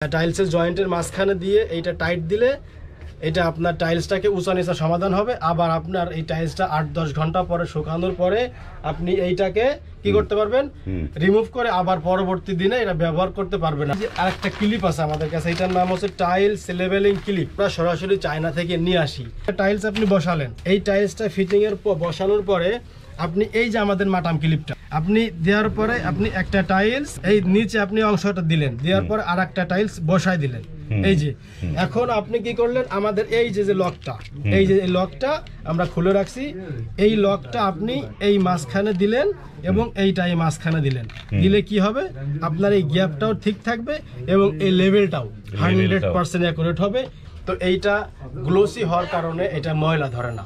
টাইলসের জয়েন্টের মাঝখানে দিয়ে এইটা টাইট দিলে এটা আপনার টাইলসটাকে উঁচা নিচা সমাধান হবে। আবার আপনার এই টাইলসটা 8-10 ঘন্টা পরে শুকানোর পরে আপনি এইটাকে কি করতে পারবেন, রিমুভ করে আবার পরবর্তী দিনে এটা ব্যবহার করতে পারবেন। আরেকটা ক্লিপ আছে আমাদের কাছে, এটার নাম হচ্ছে টাইলস লেভেলিং ক্লিপ। আমরা সরাসরি চায়না থেকে নিয়ে আসি। টাইলস আপনি বসালেন, এই টাইলসটা ফিটিং এর বসানোর পরে আপনি এই যে আমাদের মাটাম ক্লিপটা আপনি দেওয়ার পরে আপনি একটা টাইলস এই নিচে আপনি অংশটা দিলেন, দেওয়ার পরে আর একটা টাইলস বসাই দিলেন। এই যে এখন আপনি কি করলেন, আমাদের এই যে লকটা, এই যে লকটা আমরা খুলে রাখছি, এই লকটা আপনি এই মাঝখানে দিলেন এবং এইটাই মাঝখানে দিলেন। দিলে কি হবে, আপনার এই গ্যাপটাও ঠিক থাকবে এবং এই লেভেলটাও 100% অ্যাকুরেট হবে। তো এইটা গ্লোসি হওয়ার কারণে এটা ময়লা ধরে না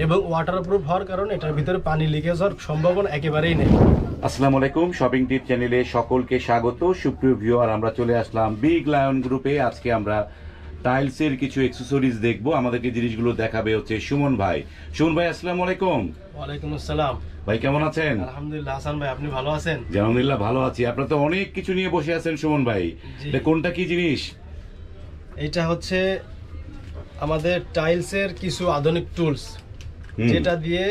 এবং ওয়াটারপ্রুফ হওয়ার কারণে এটার ভিতরে পানি লিকেজ হওয়ার সম্ভাবনা একেবারেই নেই। আসসালামু আলাইকুম, শপিং টিপ চ্যানেলে সকলকে স্বাগত। সুপ্রিয় ভিউয়ার, আমরা চলে আসলাম বিগ লায়ন গ্রুপে। আজকে আমরা টাইলসের কিছু অ্যাকসেসরিজ দেখবো। আমাদেরকে জিনিসগুলো দেখাবে হচ্ছে সুমন ভাই। সুমন ভাই, আসসালামু আলাইকুম। ওয়ালাইকুম আসসালাম ভাই, কেমন আছেন? আলহামদুলিল্লাহ। হাসান ভাই, আপনি ভালো আছেন? আলহামদুলিল্লাহ ভালো আছি। আপনারা তো অনেক কিছু নিয়ে বসে আছেন সুমন ভাই, কোনটা কি জিনিস? এটা হচ্ছে আমাদের টাইলসের কিছু আধুনিক টুলস, যেটা দিয়ে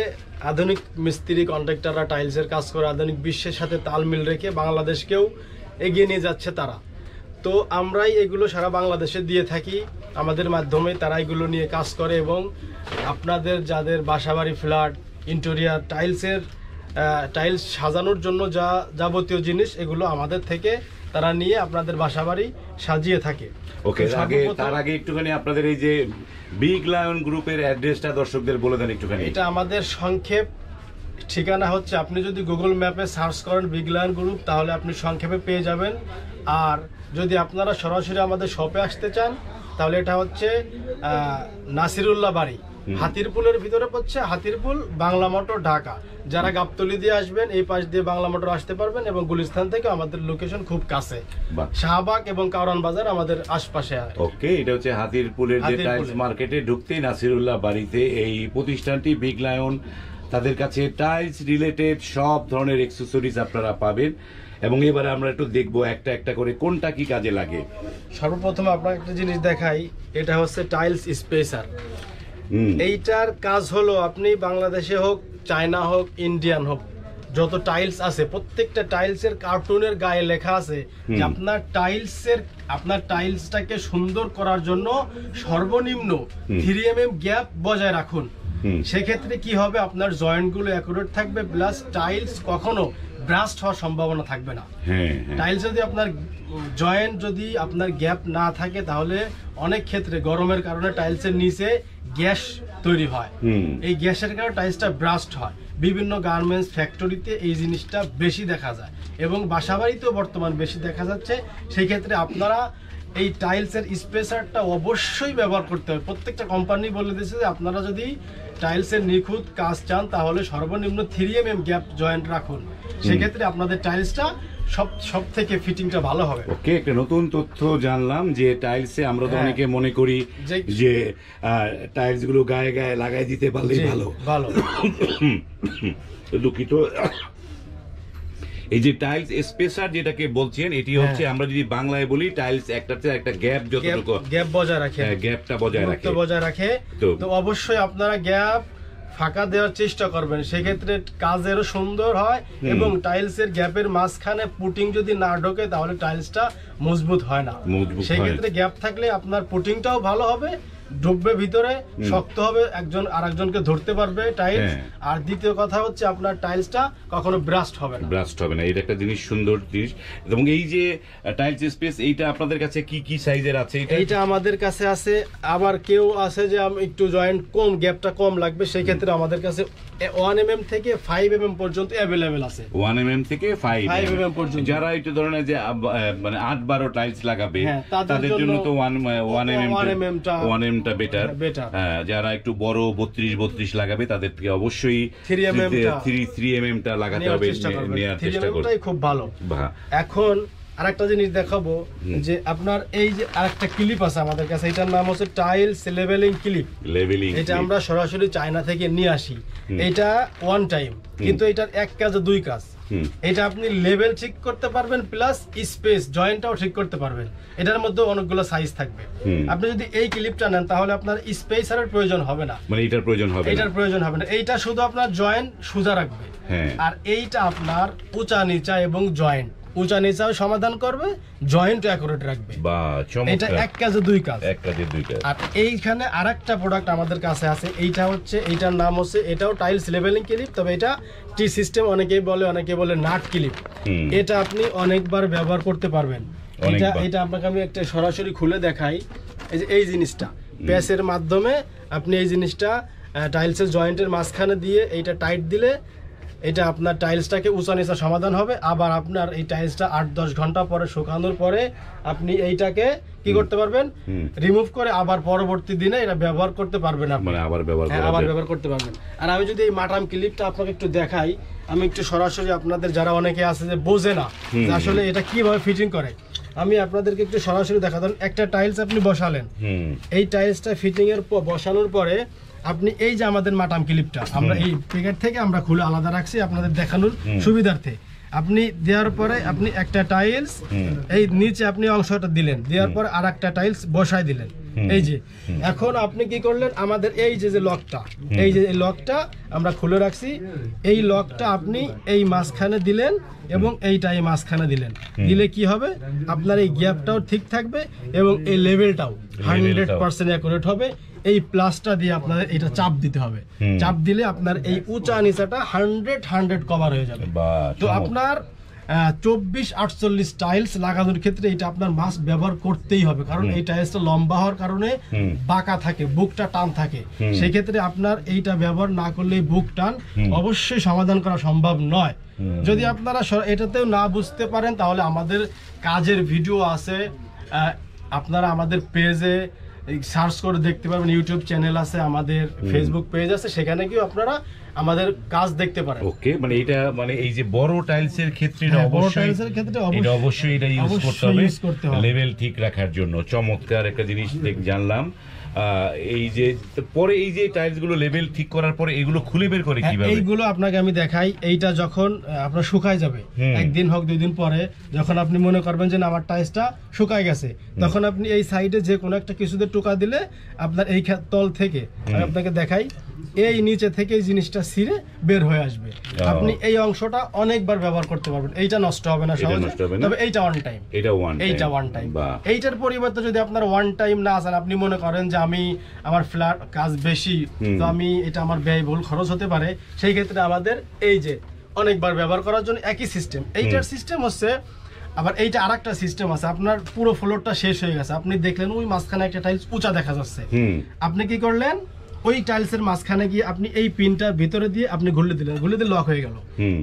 আধুনিক মিস্ত্রি কন্ট্রাক্টররা টাইলসের কাজ করে আধুনিক বিশ্বের সাথে তালমিল রেখে বাংলাদেশকেও এগিয়ে নিয়ে যাচ্ছে তারা। তো আমরাই এগুলো সারা বাংলাদেশে দিয়ে থাকি, আমাদের মাধ্যমে তারা এগুলো নিয়ে কাজ করে এবং আপনাদের যাদের বাসাবাড়ি, ফ্ল্যাট, ইন্টেরিয়ার টাইলস সাজানোর জন্য যা যাবতীয় জিনিস এগুলো আমাদের থেকে তারা নিয়ে আপনাদের বাসাবাড়ি সাজিয়ে থাকে। ওকে, তার আগে একটুখানি আপনাদের এই যে বিগ লায়ন গ্রুপের অ্যাড্রেসটা দর্শকদের বলে দেন একটুখানি। এটা আমাদের সংক্ষেপ ঠিকানা হচ্ছে, আপনি যদি গুগল ম্যাপে সার্চ করেন বিগ লায়ন গ্রুপ, তাহলে আপনি সংক্ষেপে পেয়ে যাবেন। আর যদি আপনারা সরাসরি আমাদের শপে আসতে চান, তাহলে এটা হচ্ছে নাসিরুল্লাহ বাড়ি, হাতিরপুলের ভিতরে পড়ছে, হাতিরপুল, বাংলা মোটর, ঢাকা। যারা গাবতলী দিয়ে আসবেন এই পাশ দিয়ে বাংলা মোটর আসতে পারবেন এবং গুলিস্তান থেকে আমাদের লোকেশন খুব কাছে, শাহবাগ এবং কারওয়ান বাজার আমাদের আশপাশে। ওকে, এটা হচ্ছে হাতিরপুলের যে টাইলস মার্কেটে ঢুকতেই নাসিরুল্লাহ বাড়িতে এই প্রতিষ্ঠানটি বিগ লায়ন। তাদের কাছে টাইলস রিলেটেড সব ধরনের অ্যাকসেসরিজ আপনারা পাবেন। এবং এবারে আমরা একটু দেখবো একটা একটা করে কোনটা কি কাজে লাগে। সর্বপ্রথম আপনার একটা জিনিস দেখাই, এটা হচ্ছে টাইলস স্পেসার। এইটার কাজ হলো, আপনি বাংলাদেশে হোক, চায়না হোক, ইন্ডিয়ান হোক, যত টাইলস আছে প্রত্যেকটা টাইলসের কার্টুনের গায়ে লেখা আছে যে আপনার টাইলসটাকে সুন্দর করার জন্য সর্বনিম্ন 3 mm গ্যাপ বজায় রাখুন। সেক্ষেত্রে কি হবে, আপনার জয়েন্টগুলো অ্যাকুরেট থাকবে, প্লাস টাইলস কখনো ব্রাস্ট হওয়ার সম্ভাবনা থাকবে না। টাইলস যদি আপনার জয়েন্ট যদি আপনার গ্যাপ না থাকে, তাহলে অনেক ক্ষেত্রে গরমের কারণে টাইলসের নিচে গ্যাস তৈরি হয়। এই গ্যাসের কারণে টাইলসটা ব্রাস্ট হয়। বিভিন্ন গার্মেন্টস ফ্যাক্টরিতে এই জিনিসটা বেশি দেখা যায় এবং বাসাবাড়িতেও বর্তমান বেশি দেখা যাচ্ছে। সেই ক্ষেত্রে আপনারা এই টাইলসের স্পেসারটা অবশ্যই ব্যবহার করতে হবে। প্রত্যেকটা কোম্পানি বলে দিয়েছে যে আপনারা যদি টাইলসের নিখুঁত কাজ চান, তাহলে সর্বনিম্ন 3 mm গ্যাপ জয়েন্ট রাখুন। সেক্ষেত্রে আপনাদের টাইলসটা সব থেকে ফিটিংটা ভালো হবে। ওকে, একটা নতুন তথ্য জানলাম যে টাইলসে আমরা তো অনেকে মনে করি যে টাইলস গুলো গায়ে গায়ে লাগাই দিতে পারলেই ভালো। দুঃখিত। এই যে টাইলস স্পেসার যেটাকে বলছেন, এটি হচ্ছে আমরা যদি বাংলায় বলি, টাইলস একটাতে একটা গ্যাপ যতটুকু গ্যাপ বজায় রাখে, গ্যাপটা বজায় রাখে। তো অবশ্যই আপনারা গ্যাপ ফাঁকা দেওয়ার চেষ্টা করবেন, সেক্ষেত্রে কাজেরও সুন্দর হয় এবং টাইলসের গ্যাপের মাঝখানে পুটিং যদি না ঢোকে তাহলে টাইলসটা মজবুত হয় না। সেক্ষেত্রে গ্যাপ থাকলে আপনার পুটিংটাও ভালো হবে, ঢুকবে ভিতরে, শক্ত হবে, একজন আরেকজনকে ধরতে পারবে টাইলস। আর দ্বিতীয় কথা হচ্ছে আপনার টাইলসটা কখনো ব্রাস্ট হবে না। এটা একটা জিনিস, সুন্দর জিনিস। এবং এই যে টাইলস স্পেস, এইটা আপনাদের কাছে কি কি সাইজের আছে? এইটা আমাদের কাছে আছে। আবার কেউ আছে যে আমি একটু জয়েন্ট কম, গ্যাপটা কম লাগবে, সেই ক্ষেত্রে আমাদের কাছে 1 mm থেকে 5 mm পর্যন্ত অ্যাভেলেবেল আছে। 1 mm থেকে 5 mm পর্যন্ত। যারা একটু ধরনের যে মানে 8-12 টাইলস লাগাবে, তাদের জন্য তো 1 mm টা বেটার। যারা একটু বড় 32 লাগাবে, তাদেরকে অবশ্যই 3 mm টা লাগাতে হবে, নেওয়ার চেষ্টা করতে। খুব ভালো। এখন আরেকটা জিনিস দেখাবো যে আপনার এই যে আরেকটা ক্লিপ আছে আমাদের কাছে, এটার নাম হচ্ছে টাইলস লেভেলিং ক্লিপ। এটা আমরা সরাসরি চায়না থেকে নিয়ে আসি। এটা ওয়ান টাইম, কিন্তু এটার এক কাজে দুই কাজ। এটা আপনি লেভেল ঠিক করতে পারবেন প্লাস স্পেস জয়েন্টটাও ঠিক করতে পারবেন। এটার মধ্যে অনেকগুলো সাইজ থাকবে। আপনি যদি এই ক্লিপটা নেন তাহলে আপনার স্পেসারের প্রয়োজন হবে না, মানে এটার প্রয়োজন হবে না, এটার প্রয়োজন হবে না। এইটা শুধু আপনার জয়েন্ট সোজা রাখবে, আর এইটা আপনার উঁচা নিচা এবং জয়েন্ট উঁচা নিচাও সমাধান করবে, জয়েন্ট অ্যাকুরেট রাখবে। এটা এক কাজে দুই কাজ, এক কাজে দুই কাজ। আর এইখানে আরেকটা প্রোডাক্ট আমাদের কাছে আছে, এইটা হচ্ছে, এইটার নাম হচ্ছে, এটাও টাইলস লেভেলিং ক্লিপ, তবে এটা টি সিস্টেম অনেকেই বলে, অনেকে বলে নাট ক্লিপ। এটা আপনি অনেকবার ব্যবহার করতে পারবেন। এটা আপনাকে আমি একটা সরাসরি খুলে দেখাই। এই যে এই জিনিসটা প্যাচের মাধ্যমে আপনি এই জিনিসটা টাইলসের জয়েন্টের মাঝখানে দিয়ে এইটা টাইট দিলে এটা আপনার টাইলসটাকে উঁচা নিচা সমাধান হবে। আবার আপনার এই টাইলসটা 8-10 ঘন্টা পরে শুকানোর পরে আপনি এইটাকে কি করতে পারবেন, রিমুভ করে আবার পরবর্তী দিনে এটা ব্যবহার করতে পারবেন, আপনি আবার ব্যবহার করতে পারবেন। আর আমি যদি এই মাটাম ক্লিপটা আপনাকে একটু দেখাই, আমি একটু সরাসরি আপনাদের যারা অনেকে আছে যে বোঝে না যে আসলে এটা কিভাবে ফিটিং করে, আমি আপনাদেরকে একটু সরাসরি দেখাতাম। একটা টাইলস আপনি বসালেন, এই টাইলসটা ফিটিং এর বসানোর পরে আপনি এই যে আমাদের মাটাম ক্লিপটা আমরা এই প্যাকেট থেকে আমরা খুলে আলাদা রাখছি আপনাদের দেখানোর সুবিধার্থে। আপনি দেওয়ার পরে আপনি একটা টাইলস এই নিচে আপনি অংশটা দিলেন, দেওয়ার পরে আর একটা টাইলস বসাই দিলেন। এই যে এখন আপনি কি করলেন, আমাদের এই যে লকটা, এই যে লকটা আমরা খুলে রাখছি, এই লকটা আপনি এই মাঝখানে দিলেন এবং এইটা এই মাঝখানে দিলেন, দিলে কি হবে, আপনার এই গ্যাপটাও ঠিক থাকবে এবং এই লেভেলটাও 100% অ্যাকুরেট হবে। এই প্লাসটা দিয়ে আপনার এটা চাপ দিতে হবে, চাপ দিলে আপনার এই উঁচা নিচাটা 100% কভার হয়ে যাবে। তো আপনার 24-48 টাইলস লাগানোর ক্ষেত্রে এটা আপনার মাস্ক ব্যবহার করতেই হবে, কারণ এই টাইলসটা লম্বা হওয়ার কারণে বাঁকা থাকে, বুকটা টান থাকে। সেই ক্ষেত্রে আপনার এইটা ব্যবহার না করলে বুক টান অবশ্যই সমাধান করা সম্ভব নয়। যদি আপনারা এটাতেও না বুঝতে পারেন তাহলে আমাদের কাজের ভিডিও আছে, আপনারা আমাদের পেজে সার্চ করে দেখতে পারবেন, ইউটিউব চ্যানেল আছে, আমাদের ফেসবুক পেজ আছে, সেখানে গিয়ে আপনারা আমাদের কাজ দেখতে পারেন। ওকে, মানে এটা মানে এই যে বড় টাইলসের ক্ষেত্রে অবশ্যই এটা ইউজ করতে হবে লেভেল ঠিক রাখার জন্য। চমৎকার একটা জিনিস জানলাম। এই যে পরে এই যে টাইলস গুলো লেভেল ঠিক করার পরে এগুলো খুলে বের করে কিভাবে? এইগুলো আপনাকে আমি দেখাই। এইটা যখন আপনার শুকায় যাবে, একদিন হোক 2 দিন পরে, যখন আপনি মনে করবেন যে আমার টাইলসটা শুকায় গেছে, তখন আপনি এই সাইডে যে কোনো একটা কিছুতে টোকা দিলে আপনার এই তল থেকে, আমি আপনাকে দেখাই, এই নিচে থেকে এই জিনিসটা ছিঁড়ে বের হয়ে আসবে। আপনি এই অংশটা অনেকবার ব্যবহার করতে পারবেন, এইটা নষ্ট হবে না সহজে, তবে এইটা ওয়ান টাইম, এইটা ওয়ান টাইম। এইটার পরিবর্তে যদি আপনার ওয়ান টাইম না আসেন, আপনি মনে করেন যে আমি আমার ফ্ল্যাট কাজ বেশি, তো আমি এটা আমার ব্যয়বহুল খরচ হতে পারে, সেই ক্ষেত্রে আমাদের এই যে অনেকবার ব্যবহার করার জন্য একই সিস্টেম। এইটার সিস্টেম হচ্ছে, আবার এইটা আরেকটা সিস্টেম আছে, আপনার পুরো ফ্লোরটা শেষ হয়ে গেছে, আপনি দেখলেন ওই মাঝখানে একটা টাইলস উঁচা দেখা যাচ্ছে, আপনি কি করলেন, ওই টাইলসের মাঝখানে গিয়ে আপনি এই পিনটা ভিতরে দিয়ে আপনি ঘুরলে দিলেন, ঘুরলে দিয়ে লক হয়ে গেল।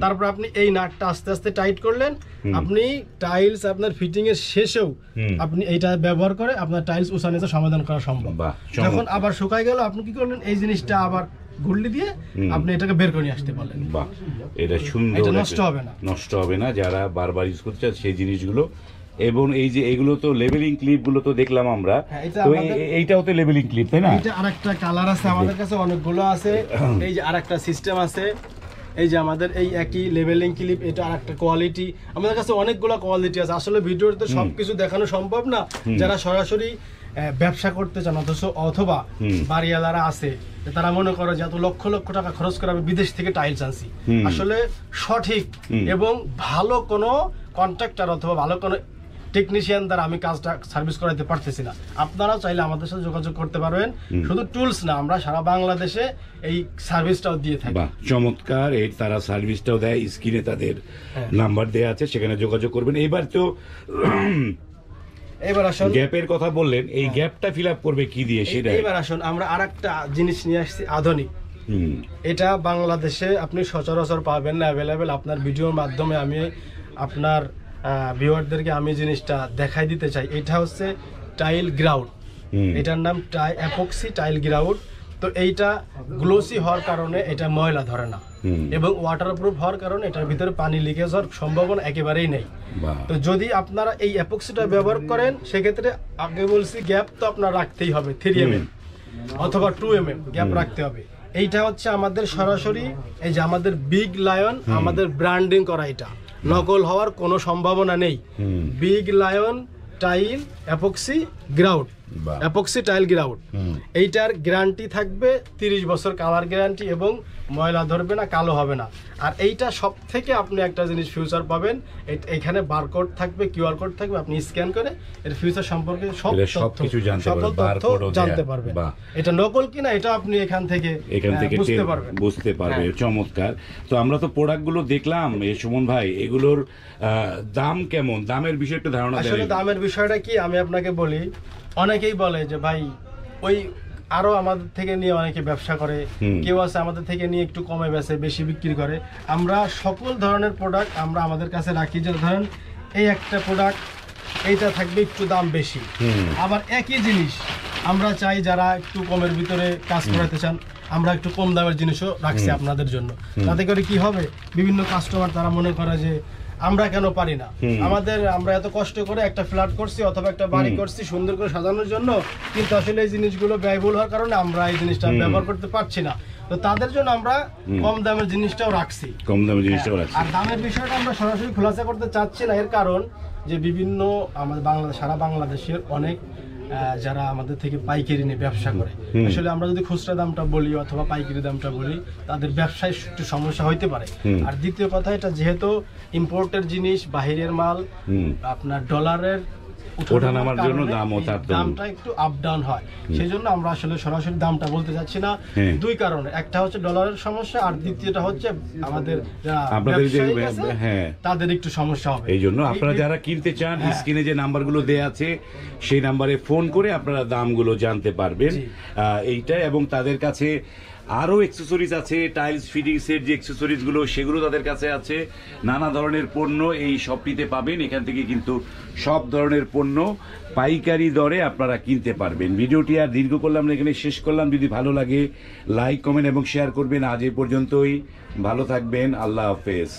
তারপর আপনি এই নাটটা আস্তে আস্তে টাইট করলেন, আপনি টাইলস আপনার ফিটিং এর শেষেও আপনি এইটা ব্যবহার করে আপনার টাইলস উঁচা নিচা সমাধান করা সম্ভব। যখন আবার শুকায় গেল, আপনি কি করলেন, এই জিনিসটা আবার ঘুরলে দিয়ে আপনি এটাকে বের করে নিয়ে আসতে পারলেন। বাহ, এটা সুন্দর, এটা নষ্ট হবে না যারা বারবার ইউজ করতে চান সেই জিনিসগুলো। এবং এই যে এগুলো তো লেভেলিং ক্লিপ গুলো তো দেখলাম আমরা, তো এইটাও তো লেভেলিং ক্লিপ, তাই না? এটা আরেকটা কালার আছে আমাদের কাছে, অনেকগুলো আছে। এই যে আরেকটা সিস্টেম আছে, এই যে আমাদের এই একই লেভেলিং ক্লিপ, এটা আরেকটা কোয়ালিটি, আমাদের কাছে অনেকগুলো কোয়ালিটি আছে। আসলে ভিডিওতে সবকিছু দেখানো সম্ভব না, যারা সরাসরি ব্যবসা করতে চান অথবা বাড়িওয়ালারা আছে, তারা মনে করে যে এত লক্ষ লক্ষ টাকা খরচ করে আমি বিদেশ থেকে টাইলস আনছি, আসলে সঠিক এবং ভালো কোনো কন্ট্রাক্টর অথবা ভালো কোনো টেকনিশিয়ান দ্বারা আমি কাজটা সার্ভিস করাতে পারতেছি না। আপনারাও চাইলে আমাদের সাথে যোগাযোগ করতে পারবেন, শুধু টুলস না, আমরা সারা বাংলাদেশে এই সার্ভিসটাও দিয়ে থাকি। চমৎকার, এই তারা সার্ভিসটাও দেয়, স্ক্রিনে তাদের নাম্বার দেওয়া আছে, সেখানে যোগাযোগ করবেন। এবার তো এবার আসুন, গ্যাপের কথা বললেন, এই গ্যাপটা ফিল আপ করবে কি দিয়ে সেটা। এবার আসুন, আমরা আরেকটা জিনিস নিয়ে আসছি, আধুনিক। এটা বাংলাদেশে আপনি সচরাচর পাবেন না, অ্যাভেলেবেল। আপনার ভিডিওর মাধ্যমে আমি আপনার ভিউয়ারদেরকে আমি জিনিসটা দেখাই দিতে চাই। এটা হচ্ছে টাইল গ্রাউট, এটার নাম অ্যাপক্সি টাইল গ্রাউট। তো এইটা গ্লোসি হওয়ার কারণে এটা ময়লা ধরে না এবং ওয়াটারপ্রুফ হওয়ার কারণে এটার ভিতরে পানি লিকেজ হওয়ার সম্ভাবনা একেবারেই নেই। তো যদি আপনারা এই অ্যাপক্সিটা ব্যবহার করেন, সেক্ষেত্রে আগে বলছি গ্যাপ তো আপনার রাখতেই হবে, 3 mm অথবা 2 mm গ্যাপ রাখতে হবে। এইটা হচ্ছে আমাদের সরাসরি এই যে আমাদের বিগ লায়ন, আমাদের ব্র্যান্ডিং করা, এটা নকল হওয়ার কোনো সম্ভাবনা নেই। Big lion tile epoxy grout, epoxy tile grout, এইটার গ্যারান্টি থাকবে 30 বছর কালার গ্যারান্টি, এবং ময়লা ধরবে না, কালো হবে না। আর এইটা সব থেকে আপনি একটা জিনিস ফিউচার পাবেন, এখানে বারকোড থাকবে, কিউআর কোড থাকবে, আপনি স্ক্যান করে এর ফিউচার সম্পর্কে সবকিছু জানতে পারবেন। এটা নকল কিনা এটা আপনি এখান থেকে বুঝতে পারবে। চমৎকার। তো আমরা তো প্রোডাক্টগুলো দেখলাম সুমন ভাই, এগুলোর দাম কেমন, দামের বিষয়ে একটু ধারণা দেন। আসলে দামের বিষয়টা কি আমি আপনাকে বলি, অনেকেই বলে যে ভাই ওই আরো আমাদের থেকে নিয়ে অনেকে ব্যবসা করে, কেউ আছে আমাদের থেকে নিয়ে একটু কমে বেচে, বেশি বিক্রি করে। আমরা সকল ধরনের প্রোডাক্ট আমরা আমাদের কাছে রাখি। যে ধরেন এই একটা প্রোডাক্ট, এইটা থাকবে একটু দাম বেশি, আবার একই জিনিস আমরা চাই যারা একটু কমের ভিতরে কাজ করাতে চান, আমরা একটু কম দামের জিনিসও রাখছি আপনাদের জন্য। তাতে করে কি হবে, বিভিন্ন কাস্টমার তারা মনে করে যে আমরা কেন পারি না, আমরা এত কষ্ট করে একটা ফ্ল্যাট করছি অথবা একটা বাড়ি করছি সুন্দর করে সাজানোর জন্য, কিন্তু আসলে এই জিনিসগুলো ব্যয়বহুল হওয়ার কারণে আমরা এই জিনিসটা ব্যবহার করতে পারছি না। তো তাদের জন্য আমরা কম দামের জিনিসটাও রাখছি, আর দামের বিষয়টা আমরা সরাসরি খোলাসা করতে চাচ্ছি না। এর কারণ যে বিভিন্ন আমাদের সারা বাংলাদেশের অনেক যারা আমাদের থেকে পাইকারি নিয়ে ব্যবসা করে, আসলে আমরা যদি খুচরা দামটা বলি অথবা পাইকারি দামটা বলি, তাদের ব্যবসায় একটু সমস্যা হইতে পারে। আর দ্বিতীয় কথা, এটা যেহেতু ইম্পোর্টের জিনিস, বাহিরের মাল, আপনার ডলারের ওঠানামার জন্য দামটা একটু আপ ডাউন হয়, সেই জন্য আমরা আসলে সরাসরি দামটা বলতে চাচ্ছি না। দুই কারণে, একটা হচ্ছে ডলারের সমস্যা, আর দ্বিতীয়টা হচ্ছে আমাদের তাদের একটু সমস্যা হবে। এই জন্য আপনারা যারা কিনতে চান, স্ক্রিনে যে নাম্বারগুলো দেয়া আছে সেই নাম্বারে ফোন করে আপনারা দামগুলো জানতে পারবেন এইটা। এবং তাদের কাছে আরো অ্যাকসেসরিজ আছে, টাইলস ফিটিংসের যে অ্যাকসেসরিজ গুলো সেগুলো তাদের কাছে আছে। নানা ধরনের পণ্য এই শপটিতে পাবেন। এখান থেকে কিন্তু সব ধরনের পণ্য পাইকারি দরে আপনারা কিনতে পারবেন। ভিডিওটি আর দীর্ঘ করলাম না, এখানে শেষ করলাম। যদি ভালো লাগে লাইক, কমেন্ট এবং শেয়ার করবেন। আজ এ পর্যন্তই, ভালো থাকবেন, আল্লাহ হাফেজ।